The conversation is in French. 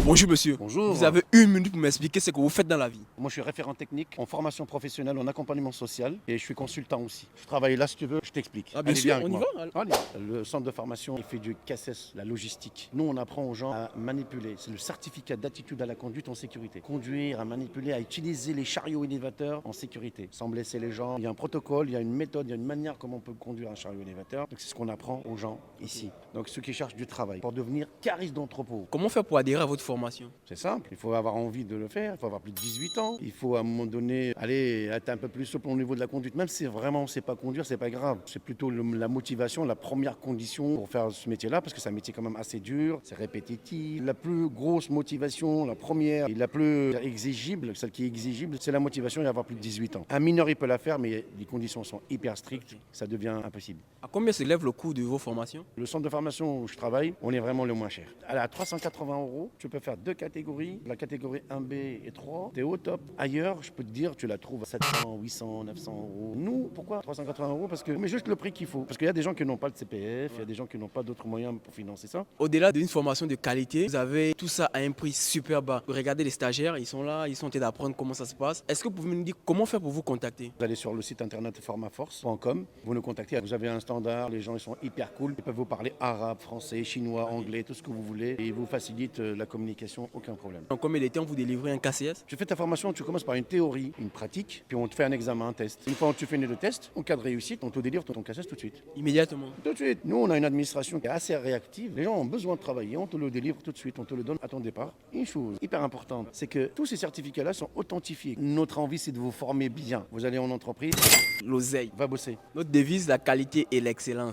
Bonjour monsieur. Bonjour. Vous avez une minute pour m'expliquer ce que vous faites dans la vie. Moi, je suis référent technique en formation professionnelle, en accompagnement social et je suis consultant aussi. Je travaille là, si tu veux, je t'explique. Ah bien Allez, sûr, viens avec on y moi. va. Allez. Le centre de formation, il fait du CACES, la logistique. Nous, on apprend aux gens à manipuler. C'est le certificat d'attitude à la conduite en sécurité. Conduire, à manipuler, à utiliser les chariots élévateurs en sécurité, sans blesser les gens. Il y a un protocole, il y a une méthode, il y a une manière comment on peut conduire un chariot élévateur. Donc, c'est ce qu'on apprend aux gens ici. Donc, ceux qui cherchent du travail pour devenir cariste d'entrepôt. Comment faire pour adhérer à votre formation? C'est simple, il faut avoir envie de le faire, il faut avoir plus de 18 ans, il faut à un moment donné aller être un peu plus souple au niveau de la conduite. Même si vraiment on ne sait pas conduire, c'est pas grave. C'est plutôt la motivation, la première condition pour faire ce métier-là, parce que c'est un métier quand même assez dur, c'est répétitif. La plus grosse motivation, la première et la plus exigible, celle qui est exigible, c'est la motivation et avoir plus de 18 ans. Un mineur, il peut la faire, mais les conditions sont hyper strictes, ça devient impossible. À combien s'élève le coût de vos formations? Le centre de formation où je travaille, on est vraiment le moins cher. À 380 €, tu peux faire deux catégories. La catégorie 1B et 3, t'es au top. Ailleurs, je peux te dire, tu la trouves à 700, 800, 900 €. Nous, pourquoi 380 € Parce que mais juste le prix qu'il faut. Parce qu'il y a des gens qui n'ont pas le CPF, il y a des gens qui n'ont pas d'autres moyens pour financer ça. Au-delà d'une formation de qualité, vous avez tout ça à un prix super bas. Regardez les stagiaires, ils sont là, ils sont en train d'apprendre comment ça se passe. Est-ce que vous pouvez nous dire comment faire pour vous contacter? Vous allez sur le site internet formaforce.com, vous nous contactez, vous avez un standard, les gens ils sont hyper cool, ils peuvent vous parler arabe, français, chinois, anglais, tout ce que vous voulez, et ils vous facilitent la communication, aucun problème. En combien de temps vous délivrez un KCS? Tu fais ta formation, tu commences par une théorie, une pratique, puis on te fait un examen, un test. Une fois que tu fais les deux tests, en cas de réussite, on te délivre ton KCS tout de suite. Immédiatement. Tout de suite. Nous, on a une administration qui est assez réactive. Les gens ont besoin de travailler, on te le délivre tout de suite, on te le donne à ton départ. Une chose hyper importante, c'est que tous ces certificats-là sont authentifiés. Notre envie, c'est de vous former bien. Vous allez en entreprise, L'oseille. va bosser. Notre devise, la qualité et l'excellence.